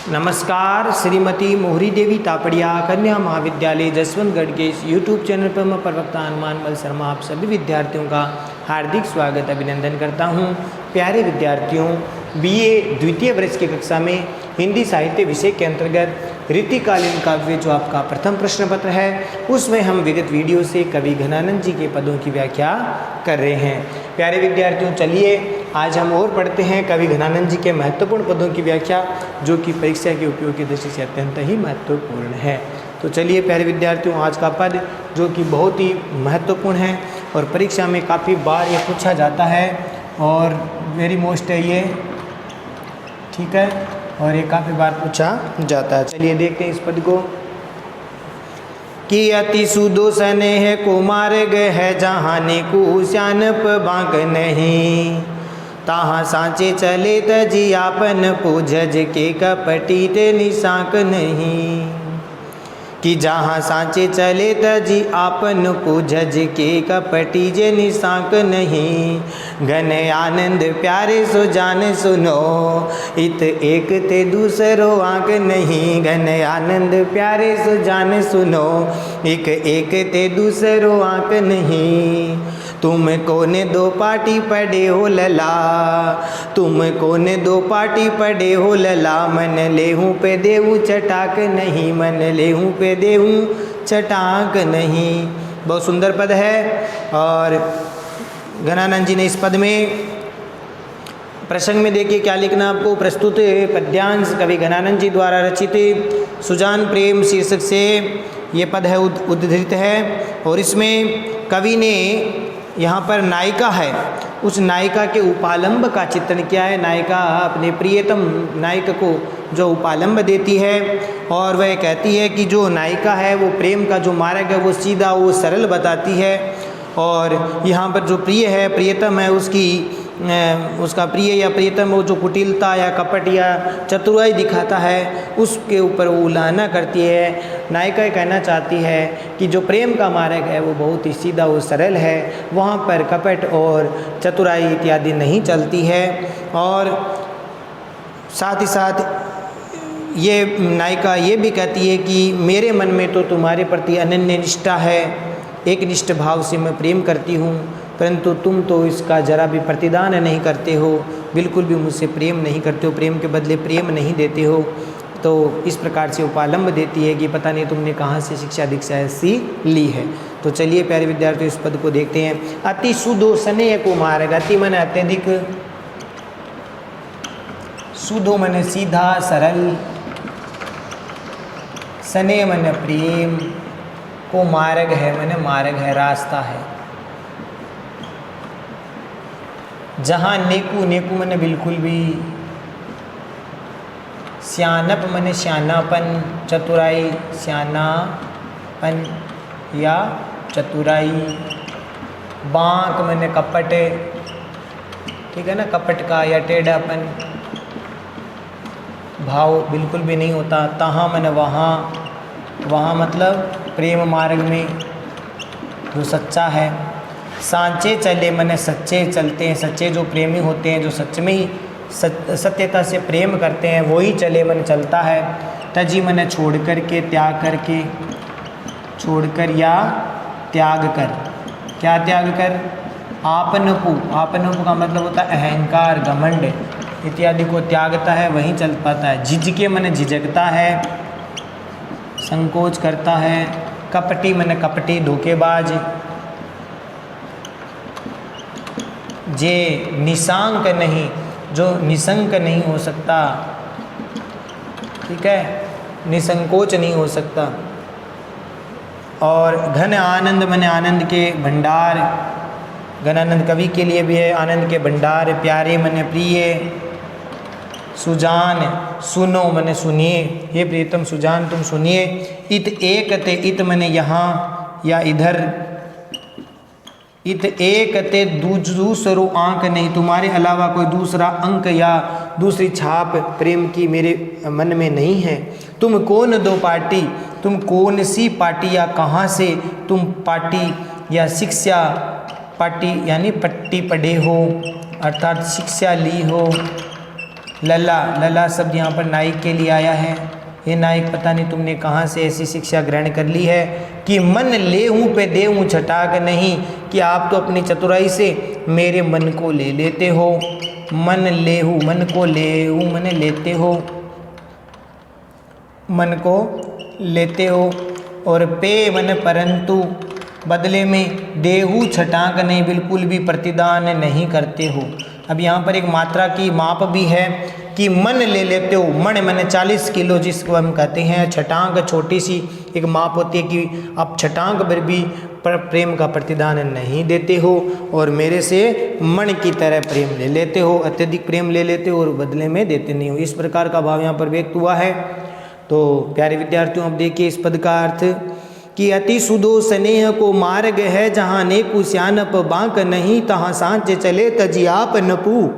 नमस्कार। श्रीमती मोहरी देवी तापड़िया कन्या महाविद्यालय जसवंतगढ़ के इस यूट्यूब चैनल पर मैं प्रवक्ता हनुमान मल शर्मा आप सभी विद्यार्थियों का हार्दिक स्वागत अभिनंदन करता हूं। प्यारे विद्यार्थियों, बीए द्वितीय वर्ष की कक्षा में हिंदी साहित्य विषय के अंतर्गत ऋतुकालीन काव्य जो आपका प्रथम प्रश्न पत्र है उसमें हम विगत वीडियो से कवि घनानंद जी के पदों की व्याख्या कर रहे हैं। प्यारे विद्यार्थियों, चलिए आज हम और पढ़ते हैं कवि घनानंद जी के महत्वपूर्ण पदों की व्याख्या जो कि परीक्षा के उपयोग की दृष्टि से अत्यंत ही महत्वपूर्ण है। तो चलिए प्यारे विद्यार्थियों, आज का पद जो कि बहुत ही महत्वपूर्ण है और परीक्षा में काफ़ी बार ये पूछा जाता है और वेरी मोस्ट है ये, ठीक है, और ये काफ़ी बार पूछा जाता है। चलिए देखते हैं इस पद को कि अति सुदोषण है को मार्ग है जहाँ ने को श्यानप बांक नहीं, ताहाँ सांचे चले तजी आपन पूजज के कपटी ते निशाक नहीं, कि जहाँ सांचे चले तजी आपन पूजज के कपटी जे निशाक नहीं, घन आनंद प्यारे सो जान सुनो इत एक ते दूसरो आंक नहीं, घन आनंद प्यारे सो जान सुनो एक ते दूसरो आंक नहीं, तुम कोने दो पाटी पड़े हो लला, तुम कोने दो पाटी पड़े हो लला, मन लेहूँ पे देहूँ चटाक नहीं, मन लेहूँ पे देहूँ चटाक नहीं। बहुत सुंदर पद है और घनानंद जी ने इस पद में प्रसंग में देखिए क्या लिखना आपको। प्रस्तुत पद्यांश कवि घनानंद जी द्वारा रचित सुजान प्रेम शीर्षक से ये पद है उद्धृत है और इसमें कवि ने यहाँ पर नायिका है, उस नायिका के उपालंब का चित्रण किया है। नायिका अपने प्रियतम नायक को जो उपालंब देती है और वह कहती है कि जो नायिका है वो प्रेम का जो मार्ग है वो सीधा वो सरल बताती है, और यहाँ पर जो प्रिय है प्रियतम है उसका प्रिय या प्रियतम वो जो कुटिलता या कपट या चतुराई दिखाता है उसके ऊपर वो उलाहना करती है। नायिका कहना चाहती है कि जो प्रेम का मार्ग है वो बहुत ही सीधा वो सरल है, वहाँ पर कपट और चतुराई इत्यादि नहीं चलती है। और साथ ही साथ ये नायिका ये भी कहती है कि मेरे मन में तो तुम्हारे प्रति अनन्य निष्ठा है, एक निष्ठ भाव से मैं प्रेम करती हूँ, परंतु तुम तो इसका जरा भी प्रतिदान नहीं करते हो, बिल्कुल भी मुझसे प्रेम नहीं करते हो, प्रेम के बदले प्रेम नहीं देते हो। तो इस प्रकार से उपालंब देती है कि पता नहीं तुमने कहाँ से शिक्षा दीक्षा ऐसी ली है। तो चलिए प्यारे विद्यार्थियों इस पद को देखते हैं। अति सुदोषण को मार्ग, अति मन अत्यधिक, सुदो मन सीधा सरल, सने मन प्रेम, को मार्ग है मन मार्ग है रास्ता है, जहाँ नेकू नेकू मन बिल्कुल भी, श्यानप मन श्यानापन, चतुराई श्यानापन या चतुराई, बांक मन कपट, ठीक है ना, कपट का या टेढ़ापन भाव बिल्कुल भी नहीं होता। तहाँ मन वहाँ, वहाँ मतलब प्रेम मार्ग में जो सच्चा है। सांचे चले मन सच्चे चलते हैं, सच्चे जो प्रेमी होते हैं जो सच में ही सत्यता से प्रेम करते हैं वही चले मन चलता है। तजी मन छोड़ कर के, त्याग करके, छोड़कर या त्याग कर, क्या त्याग कर, आपनपु, आपनपु का मतलब होता है अहंकार घमंड इत्यादि को त्यागता है वहीं चल पाता है। झिझके मन झिझकता है, संकोच करता है। कपटी मन कपटी धोखेबाज, जे निशांक नहीं, जो निशंक नहीं हो सकता, ठीक है, निसंकोच नहीं हो सकता। और घन आनंद मन आनंद के भंडार, घनानंद कवि के लिए भी है आनंद के भंडार। प्यारे मन प्रिय, सुजान सुनो मन सुनिए, हे प्रियतम सुजान तुम सुनिए। इत एक ते, इत मन यहाँ या इधर, इत एक ते दूसरो आंक नहीं, तुम्हारे अलावा कोई दूसरा अंक या दूसरी छाप प्रेम की मेरे मन में नहीं है। तुम कौन दो पार्टी, तुम कौन सी पार्टी या कहाँ से तुम पार्टी या शिक्षा, पार्टी यानी पट्टी पढ़े हो अर्थात शिक्षा ली हो, लला, लला शब्द यहाँ पर नायक के लिए आया है। ये नायक पता नहीं तुमने कहाँ से ऐसी शिक्षा ग्रहण कर ली है कि मन लेहूँ पे देहूँ छटाक नहीं, कि आप तो अपनी चतुराई से मेरे मन को ले लेते हो। मन लेहूँ, मन को लेहूँ मन लेते हो, मन को लेते हो। और पे मन परंतु बदले में देहू छटाक नहीं, बिल्कुल भी प्रतिदान नहीं करते हो। अब यहाँ पर एक मात्रा की माप भी है कि मन ले लेते हो। मन मैंने 40 किलो जिसको हम कहते हैं। छटांग छोटी सी एक माप होती है कि आप छटांग पर भी प्रेम का प्रतिदान नहीं देते हो और मेरे से मन की तरह प्रेम ले लेते हो, अत्यधिक प्रेम ले लेते हो और बदले में देते नहीं हो। इस प्रकार का भाव यहाँ पर व्यक्त हुआ है। तो प्यारे विद्यार्थियों, अब देखिए इस पद का अर्थ कि अति सुदो स्नेह को मार्ग है, जहाँ नेकु श्यानप बांक नहीं, तहाँ सांचे चले तजी आप नपू।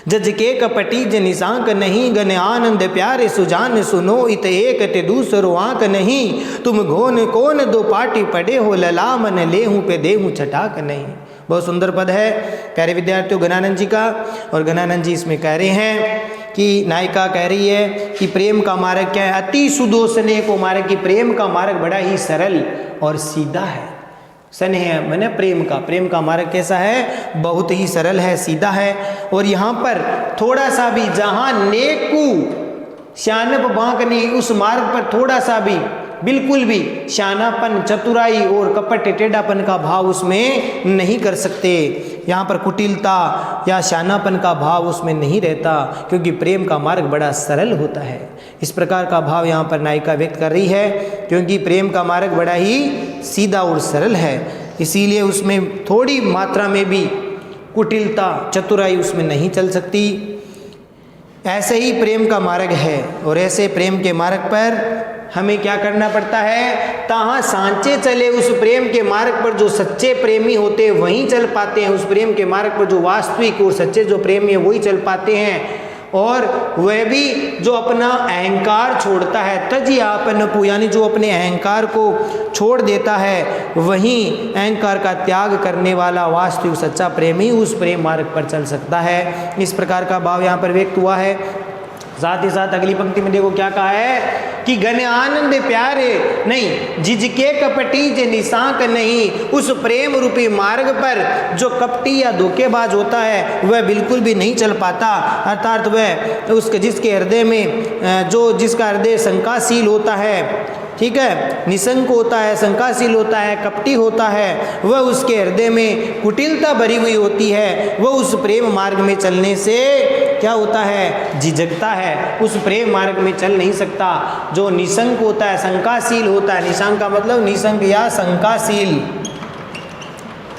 जज के कपटी ज निशांक नहीं, गन आनंद प्यारे सुजान सुनो, इत एक ते दूसरो आंक नहीं। तुम घोन कौन दो पाटी पड़े हो, लला मन लेहूँ पे देहूँ छटाक नहीं। बहुत सुंदर पद है प्यारे विद्यार्थियों गणानंद जी का। और गणानंद जी इसमें कह रहे हैं कि नायिका कह रही है कि प्रेम का मार्ग क्या है, अति सुदो स्नेह को मार्ग, कि प्रेम का मार्ग बड़ा ही सरल और सीधा है। स्नेह मैंने प्रेम का मार्ग कैसा है, बहुत ही सरल है, सीधा है। और यहाँ पर थोड़ा सा भी जहाँ नेकू श्यानप बांक नहीं, उस मार्ग पर थोड़ा सा भी बिल्कुल भी शानापन, चतुराई और कपट टेढ़ापन का भाव उसमें नहीं कर सकते। यहाँ पर कुटिलता या शानापन का भाव उसमें नहीं रहता, क्योंकि प्रेम का मार्ग बड़ा सरल होता है। इस प्रकार का भाव यहाँ पर नायिका व्यक्त कर रही है, क्योंकि प्रेम का मार्ग बड़ा ही सीधा और सरल है, इसीलिए उसमें थोड़ी मात्रा में भी कुटिलता, चतुराई उसमें नहीं चल सकती। ऐसे ही प्रेम का मार्ग है और ऐसे प्रेम के मार्ग पर हमें क्या करना पड़ता है, तहाँ सांचे चले। उस प्रेम के मार्ग पर जो सच्चे प्रेमी होते हैं वहीं चल पाते हैं। उस प्रेम के मार्ग पर जो वास्तविक और सच्चे जो प्रेमी है वही चल पाते हैं। और वह भी जो अपना अहंकार छोड़ता है, तजी आपनपु, यानी जो अपने अहंकार को छोड़ देता है, वहीं अहंकार का त्याग करने वाला वास्तविक सच्चा प्रेमी उस प्रेम मार्ग पर चल सकता है। इस प्रकार का भाव यहाँ पर व्यक्त हुआ है। साथ ही साथ अगली पंक्ति में देखो क्या कहा है कि घन आनंद प्यारे नहीं, जिजके कपटी जे निशांक नहीं। उस प्रेम रूपी मार्ग पर जो कपटी या धोखेबाज होता है वह बिल्कुल भी नहीं चल पाता। अर्थात वह उसके जिसके हृदय में जिसका हृदय शंकाशील होता है, ठीक है, निशंक होता है, शंकाशील होता है, कपटी होता है, वह उसके हृदय में कुटिलता भरी हुई होती है, वह उस प्रेम मार्ग में चलने से क्या होता है, झिझकता है, उस प्रेम मार्ग में चल नहीं सकता। जो निशंक होता है, शंकाशील होता है, निशंक का मतलब निशंक या शंकाशील,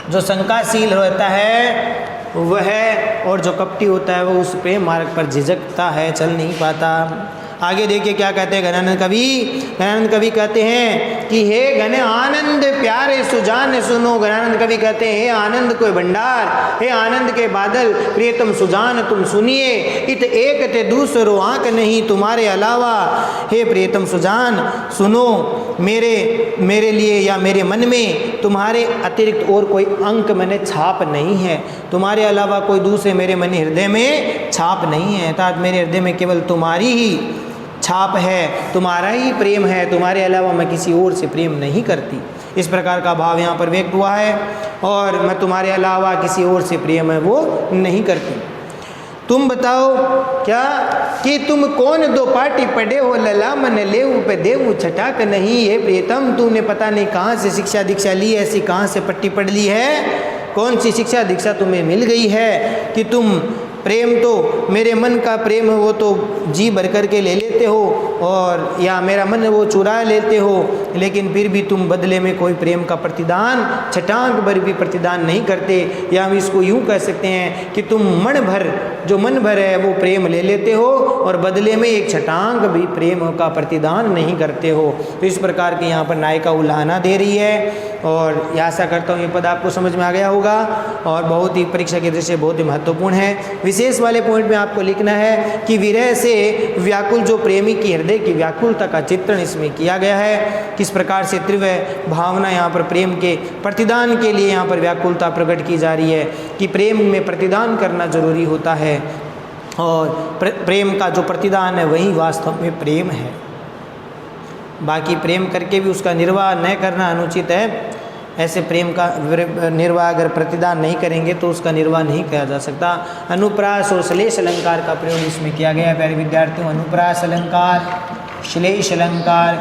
जो शंकाशील रहता है वह, और जो कपटी होता है वह उस प्रेम मार्ग पर झिझकता है, चल नहीं पाता। आगे देखिए क्या कहते हैं गणानंद कवि कहते हैं कि हे घन आनंद प्यारे सुजान सुनो। गणानंद कवि कहते हैं हे आनंद कोई भंडार, हे आनंद के बादल, प्रियतम सुजान तुम सुनिए। इत एक ते दूसरो आंक नहीं, तुम्हारे अलावा हे प्रियतम सुजान सुनो, मेरे लिए या मेरे मन में तुम्हारे अतिरिक्त और कोई अंक मैंने छाप नहीं है, तुम्हारे अलावा कोई दूसरे मेरे मन हृदय में छाप नहीं है। अर्थात मेरे हृदय में केवल तुम्हारी ही छाप है, तुम्हारा ही प्रेम है, तुम्हारे अलावा मैं किसी और से प्रेम नहीं करती। इस प्रकार का भाव यहाँ पर व्यक्त हुआ है। और मैं तुम्हारे अलावा किसी और से प्रेम है वो नहीं करती। तुम बताओ क्या कि तुम कौन दो पार्टी पढ़े हो, लला मन लेऊ पे देऊ छटाक नहीं। है प्रियतम, तूने पता नहीं कहाँ से शिक्षा दीक्षा ली, ऐसी कहाँ से पट्टी पढ़ ली है, कौन सी शिक्षा दीक्षा तुम्हें मिल गई है कि तुम प्रेम तो मेरे मन का प्रेम है वो तो जी भर करके ले लेते हो, और या मेरा मन वो चुरा लेते हो, लेकिन फिर भी तुम बदले में कोई प्रेम का प्रतिदान, छटांक भर भी प्रतिदान नहीं करते। या हम इसको यूँ कह सकते हैं कि तुम मन भर है वो प्रेम ले लेते हो और बदले में एक छटांक भी प्रेम का प्रतिदान नहीं करते हो। तो इस प्रकार की यहाँ पर नायिका उल्हाना दे रही है। और आशा करता हूँ ये पद आपको समझ में आ गया होगा और बहुत ही परीक्षा की दृष्टि से बहुत ही महत्वपूर्ण है। विशेष वाले पॉइंट में आपको लिखना है कि विरह से व्याकुल जो प्रेमी की हृदय की व्याकुलता का चित्रण इसमें किया गया है। किस प्रकार से तीव्र भावना यहाँ पर प्रेम के प्रतिदान के लिए यहाँ पर व्याकुलता प्रकट की जा रही है कि प्रेम में प्रतिदान करना जरूरी होता है। और प्रेम का जो प्रतिदान है वही वास्तव में प्रेम है। बाकी प्रेम करके भी उसका निर्वाह न करना अनुचित है। ऐसे प्रेम का निर्वाह अगर प्रतिदान नहीं करेंगे तो उसका निर्वाह नहीं किया जा सकता। अनुप्रास और श्लेष अलंकार का प्रयोग इसमें किया गया है प्यारे विद्यार्थियों। अनुप्रास अलंकार, श्लेष अलंकार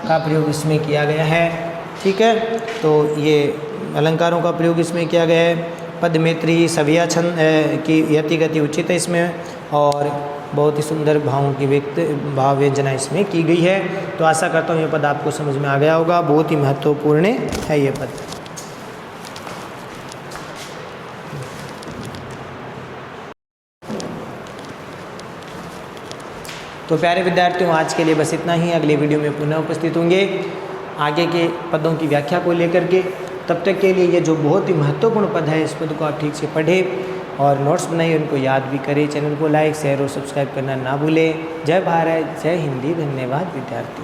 का प्रयोग इसमें किया गया है। ठीक है, तो ये अलंकारों का प्रयोग इसमें किया गया है। पद मैत्री सभ्या छंद की यति गति उचित है इसमें, और बहुत ही सुंदर भावों की भाव व्यंजना इसमें की गई है। तो आशा करता हूँ ये पद आपको समझ में आ गया होगा। बहुत ही महत्वपूर्ण है ये पद। तो प्यारे विद्यार्थियों, आज के लिए बस इतना ही। अगले वीडियो में पुनः उपस्थित होंगे आगे के पदों की व्याख्या को लेकर के। तब तक के लिए ये जो बहुत ही महत्वपूर्ण पद है इस पद को आप ठीक से पढ़ें और नोट्स बनाइए, उनको याद भी करें। चैनल को लाइक शेयर और सब्सक्राइब करना ना भूलें। जय भारत, जय हिंदी। धन्यवाद विद्यार्थी।